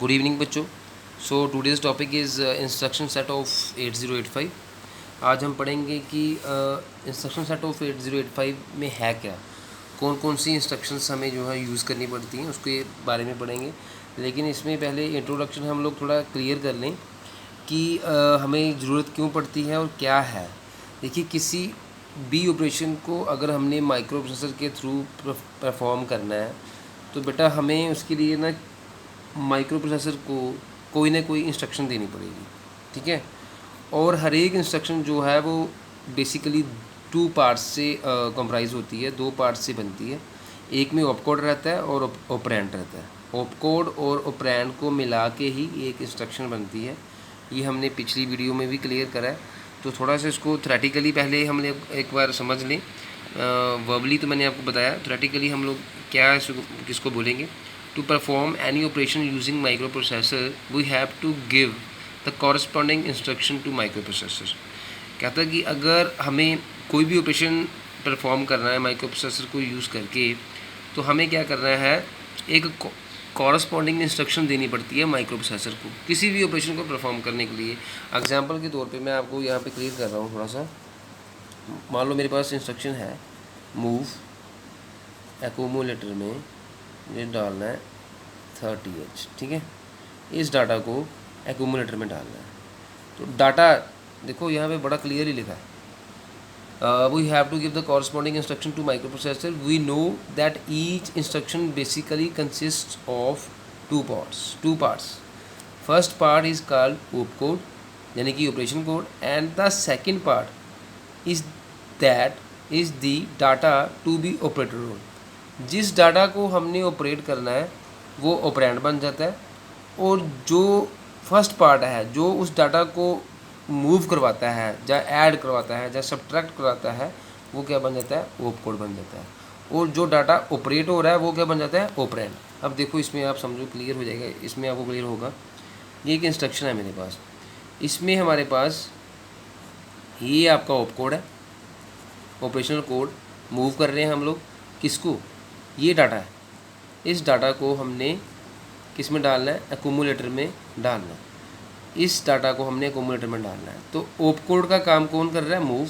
Good evening बच्चों। सो today's topic is instruction set of 8085। आज हम पढ़ेंगे कि इंस्ट्रक्शन सेट ऑफ 8085 में है क्या, कौन कौन सी इंस्ट्रक्शंस हमें जो है यूज़ करनी पड़ती हैं, उसके बारे में पढ़ेंगे। लेकिन इसमें पहले इंट्रोडक्शन हम लोग थोड़ा क्लियर कर लें कि हमें ज़रूरत क्यों पड़ती है और क्या है। देखिए, किसी भी ऑपरेशन को अगर हमने माइक्रो प्रोसेसर के थ्रू परफॉर्म करना है तो बेटा हमें उसके लिए ना माइक्रो प्रोसेसर को कोई ना कोई इंस्ट्रक्शन देनी पड़ेगी, ठीक है। और हर एक इंस्ट्रक्शन जो है वो बेसिकली 2 पार्ट्स से कंप्राइज होती है, 2 पार्ट्स से बनती है। एक में ऑपकोड रहता है और ऑपरेंड रहता है। ऑपकोड और ऑपरेंड को मिला के ही एक इंस्ट्रक्शन बनती है। ये हमने पिछली वीडियो में भी क्लियर करा है, तो थोड़ा सा इसको थ्योरेटिकली पहले हम एक बार समझ लें। वर्बली तो मैंने आपको बताया, थ्योरेटिकली हम लोग क्या किसको बोलेंगे। To perform any operation using microprocessor, we have to give the corresponding instruction to microprocessor। कहता है कि अगर हमें कोई भी ऑपरेशन परफॉर्म करना है माइक्रो प्रोसेसर को यूज़ करके, तो हमें क्या करना है, एक कॉरस्पॉन्डिंग इंस्ट्रक्शन देनी पड़ती है माइक्रो प्रोसेसर को किसी भी ऑपरेशन को परफॉर्म करने के लिए। एग्जांपल के तौर पे मैं आपको यहाँ पे क्लियर कर रहा हूँ थोड़ा सा। मान लो मेरे पास इंस्ट्रक्शन है मूव एक्यूमुलेटर में ये डालना है 30H, ठीक है। इस डाटा को एक्यूमुलेटर में डालना है। तो डाटा देखो यहाँ पे बड़ा क्लियरली लिखा है, we have to give the corresponding instruction to microprocessor. We know that each instruction basically consist of two parts. First part is called opcode, यानी कि operation code, and the second part is the data to be operated on. जिस data को हमने operate करना है वो operand बन जाता है, और जो फर्स्ट पार्ट है जो उस डाटा को मूव करवाता है, या ऐड करवाता है, या सब्ट्रैक्ट करवाता है, वो क्या बन जाता है, ऑपकोड बन जाता है। और जो डाटा ऑपरेट हो रहा है वो क्या बन जाता है, ऑपरेंड। अब देखो इसमें आप समझो, क्लियर हो जाएगा, इसमें आपको क्लियर होगा। ये एक इंस्ट्रक्शन है मेरे पास, इसमें हमारे पास ये आपका ऑपकोड है, ऑपरेशनल कोड। मूव कर रहे हैं हम लोग किसको, ये डाटा है। इस डाटा को हमने किस में डालना है, एक्यूमुलेटर में डालना है। इस डाटा को हमने एक्यूमुलेटर में डालना है। तो ऑपकोड का काम कौन कर रहा है, मूव।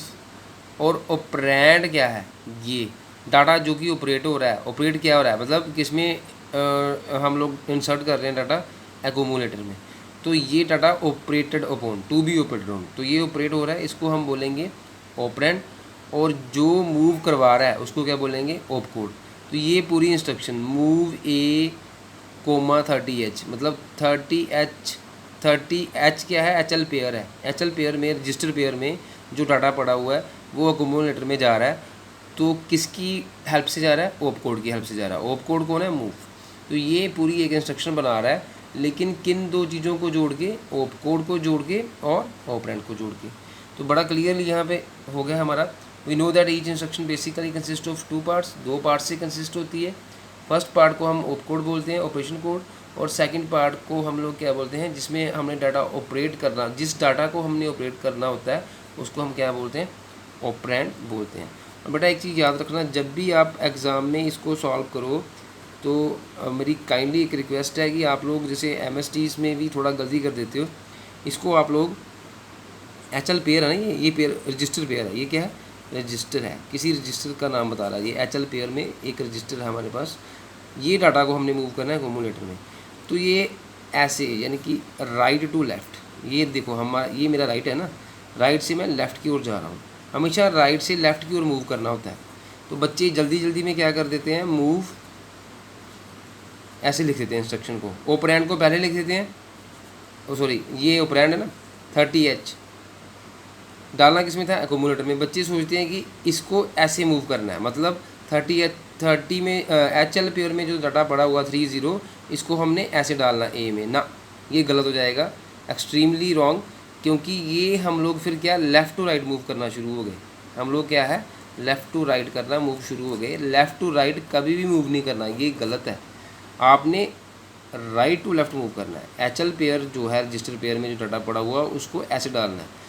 और ऑपरेंड क्या है, ये डाटा जो कि ऑपरेट हो रहा है। ऑपरेट क्या हो रहा है, मतलब किसमें हम लोग इंसर्ट कर रहे हैं डाटा, एक्यूमुलेटर में। तो ये data operated upon, to be operated on, तो ये ऑपरेट हो रहा है, इसको हम बोलेंगे ऑपरेंड। और जो मूव करवा रहा है उसको क्या बोलेंगे, ऑपकोड। तो ये पूरी इंस्ट्रक्शन मूव ए कोमा 30H, मतलब 30H क्या है, HL पेयर है। HL पेयर में, रजिस्टर पेयर में जो डाटा पड़ा हुआ है वो एक्यूमुलेटर में जा रहा है। तो किसकी हेल्प से जा रहा है, ऑपकोड की हेल्प से जा रहा है। ऑपकोड कौन है, मूव। तो ये पूरी एक इंस्ट्रक्शन बना रहा है, लेकिन किन दो चीज़ों को जोड़ के, ऑपकोड को जोड़ के और ऑपरेंड को जोड़ के। तो बड़ा क्लियरली यहाँ पे हो गया हमारा। We know that each instruction basically consist of 2 parts, 2 parts से कंसिस्ट होती है। फर्स्ट पार्ट को हम ऑपकोड बोलते हैं, ऑपरेशन कोड। और सेकंड पार्ट को हम लोग क्या बोलते हैं, जिसमें हमने डाटा ऑपरेट करना, जिस डाटा को हमने ऑपरेट करना होता है उसको हम क्या बोलते हैं, ऑपरेंड बोलते हैं। और बेटा एक चीज़ याद रखना, जब भी आप एग्ज़ाम में इसको सॉल्व करो तो मेरी काइंडली एक रिक्वेस्ट है कि आप लोग जैसे MSTs में भी थोड़ा गलती कर देते हो, इसको आप लोग HL पेयर है ना, ये पेयर रजिस्टर पेयर है। ये क्या है, रजिस्टर है, किसी रजिस्टर का नाम बता रहा है। ये HL पेयर में एक रजिस्टर है हमारे पास। ये डाटा को हमने मूव करना है एक्यूमुलेटर में। तो ये ऐसे, यानी कि राइट टू लेफ़्ट, ये देखो हमारा, ये मेरा राइट है ना, राइट से मैं लेफ़्ट की ओर जा रहा हूँ। हमेशा राइट से लेफ़्ट की ओर मूव करना होता है। तो बच्चे जल्दी जल्दी में क्या कर देते हैं, मूव ऐसे लिख देते हैं इंस्ट्रक्शन को, ऑपरेंड को पहले लिख देते हैं। ओ सॉरी, ये ऑपरेंड है ना, 30H डालना किस में था, एक्यूमुलेटर में। बच्चे सोचते हैं कि इसको ऐसे मूव करना है, मतलब 30 में HL पेयर में जो डाटा पड़ा हुआ 30, इसको हमने ऐसे डालना ए में ना, ये गलत हो जाएगा, एक्सट्रीमली रॉन्ग। क्योंकि ये हम लोग फिर क्या, लेफ़्ट टू राइट मूव करना शुरू हो गए। हम लोग क्या है, लेफ़्ट टू राइट करना मूव शुरू हो गए। लेफ़्ट टू राइट कभी भी मूव नहीं करना, ये गलत है। आपने राइट टू लेफ़्ट मूव करना है। HL पेयर जो है, रजिस्टर पेयर में जो डाटा पड़ा हुआ उसको ऐसे डालना है।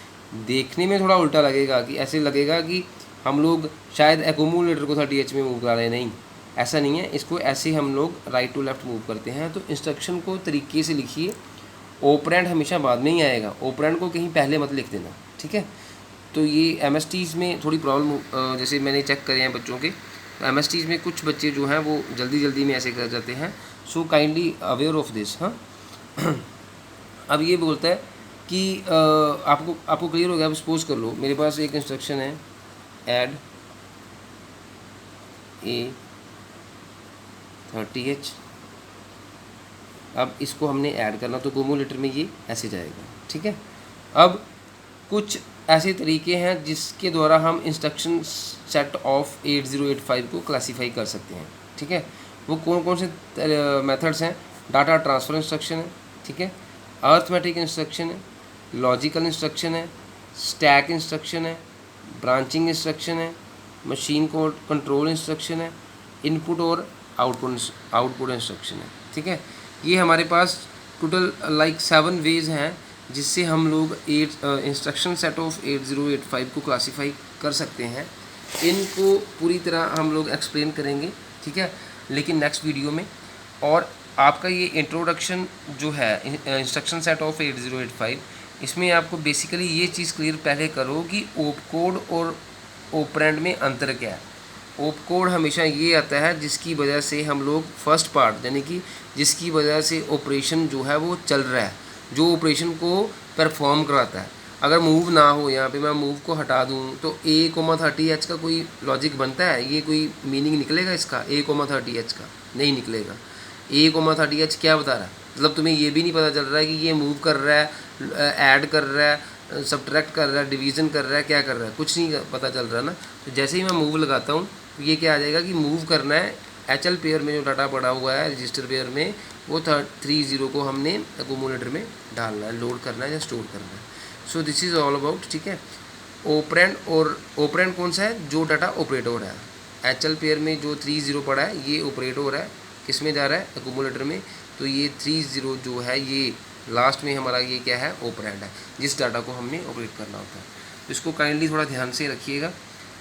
देखने में थोड़ा उल्टा लगेगा, कि ऐसे लगेगा कि हम लोग शायद एक्यूमुलेटर को 30H में मूव कर रहे हैं, नहीं, ऐसा नहीं है, इसको ऐसे हम लोग राइट टू लेफ्ट मूव करते हैं। तो इंस्ट्रक्शन को तरीके से लिखिए, ऑपरेंड हमेशा बाद में ही आएगा, ऑपरेंड को कहीं पहले मत लिख देना, ठीक है। तो ये MSTs में थोड़ी प्रॉब्लम, जैसे मैंने चेक करे हैं बच्चों के, तो MSTs में कुछ बच्चे जो हैं वो जल्दी जल्दी में ऐसे कर जाते हैं। So kindly aware of this. हाँ अब ये बोलता है कि आपको क्लियर हो गया। अब सपोज कर लो मेरे पास एक इंस्ट्रक्शन है, ऐड A30H। अब इसको हमने ऐड करना, तो कोमोलेटर में ये ऐसे जाएगा, ठीक है। अब कुछ ऐसे तरीके हैं जिसके द्वारा हम इंस्ट्रक्शन सेट ऑफ 8085 को क्लासीफाई कर सकते हैं, ठीक है। वो कौन कौन से मेथड्स हैं? डाटा ट्रांसफ़र इंस्ट्रक्शन है, ठीक है, अर्थमेटिक इंस्ट्रक्शन है, लॉजिकल इंस्ट्रक्शन है, स्टैक इंस्ट्रक्शन है, ब्रांचिंग इंस्ट्रक्शन है, मशीन कोड कंट्रोल इंस्ट्रक्शन है, इनपुट और आउटपुट इंस्ट्रक्शन है, ठीक है। ये हमारे पास टोटल लाइक 7 वेज हैं जिससे हम लोग इंस्ट्रक्शन सेट ऑफ 8085 को क्लासीफाई कर सकते हैं। इनको पूरी तरह हम लोग एक्सप्लेन करेंगे, ठीक है, लेकिन नेक्स्ट वीडियो में। और आपका ये इंट्रोडक्शन जो है इंस्ट्रक्शन सेट ऑफ 8085, इसमें आपको बेसिकली ये चीज़ क्लियर पहले करो कि ओप कोड और ऑपरेंड में अंतर क्या है। ओप कोड हमेशा ये आता है जिसकी वजह से हम लोग फर्स्ट पार्ट, यानी कि जिसकी वजह से ऑपरेशन जो है वो चल रहा है, जो ऑपरेशन को परफॉर्म कराता है। अगर मूव ना हो, यहाँ पे मैं मूव को हटा दूँ तो A,30H का कोई लॉजिक बनता है? ये कोई मीनिंग निकलेगा इसका A,30H का? नहीं निकलेगा। A,30H क्या बता रहा है? मतलब तुम्हें ये भी नहीं पता चल रहा है कि ये मूव कर रहा है, ऐड कर रहा है, सब्ट्रैक्ट कर रहा है, डिवीज़न कर रहा है, क्या कर रहा है, कुछ नहीं पता चल रहा ना। तो जैसे ही मैं मूव लगाता हूँ तो ये क्या आ जाएगा कि मूव करना है। HL पेयर में जो डाटा पड़ा हुआ है रजिस्टर पेयर में, वो 30 को हमने अकोमोलेटर में डालना है, लोड करना है या स्टोर करना है। So this is all about, ठीक है। ऑपरेंड, और ऑपरेंड कौन सा है? जो डाटा ऑपरेट हो रहा है। HL पेयर में जो 30 पड़ा है ये ऑपरेट हो रहा है, किस में जा रहा है? अकोमोलेटर में। तो ये 30 जो है ये लास्ट में हमारा ये क्या है? ऑपरेंड है, जिस डाटा को हमने ऑपरेट करना होता है। तो इसको काइंडली थोड़ा ध्यान से रखिएगा।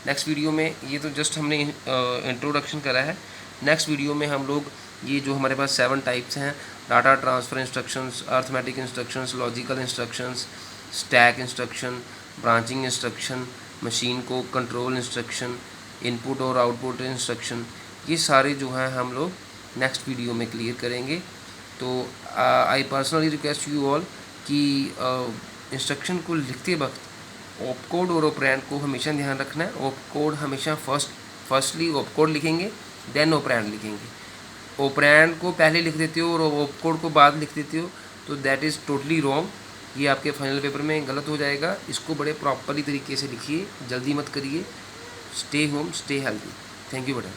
नेक्स्ट वीडियो में, ये तो जस्ट हमने इंट्रोडक्शन करा है, नेक्स्ट वीडियो में हम लोग ये जो हमारे पास 7 टाइप्स हैं, data transfer instructions, arithmetic instructions, logical instructions, stack instruction, branching instruction, machine को कंट्रोल इंस्ट्रक्शन, इनपुट और आउटपुट इंस्ट्रक्शन, ये सारे जो हैं हम लोग नेक्स्ट वीडियो में क्लियर करेंगे। तो I personally request you all कि इंस्ट्रक्शन को लिखते वक्त ऑप कोड और ऑपरेंड को हमेशा ध्यान रखना है। ऑप कोड हमेशा फर्स्टली ऑप कोड लिखेंगे, देन ऑपरेंड लिखेंगे। ऑपरेंड को पहले लिख देते हो और ऑप कोड को बाद लिख देते हो, तो दैट इज़ टोटली रॉन्ग। ये आपके फाइनल पेपर में गलत हो जाएगा। इसको बड़े प्रॉपरली तरीके से लिखिए, जल्दी मत करिए। Stay home, stay healthy. Thank you बेटा।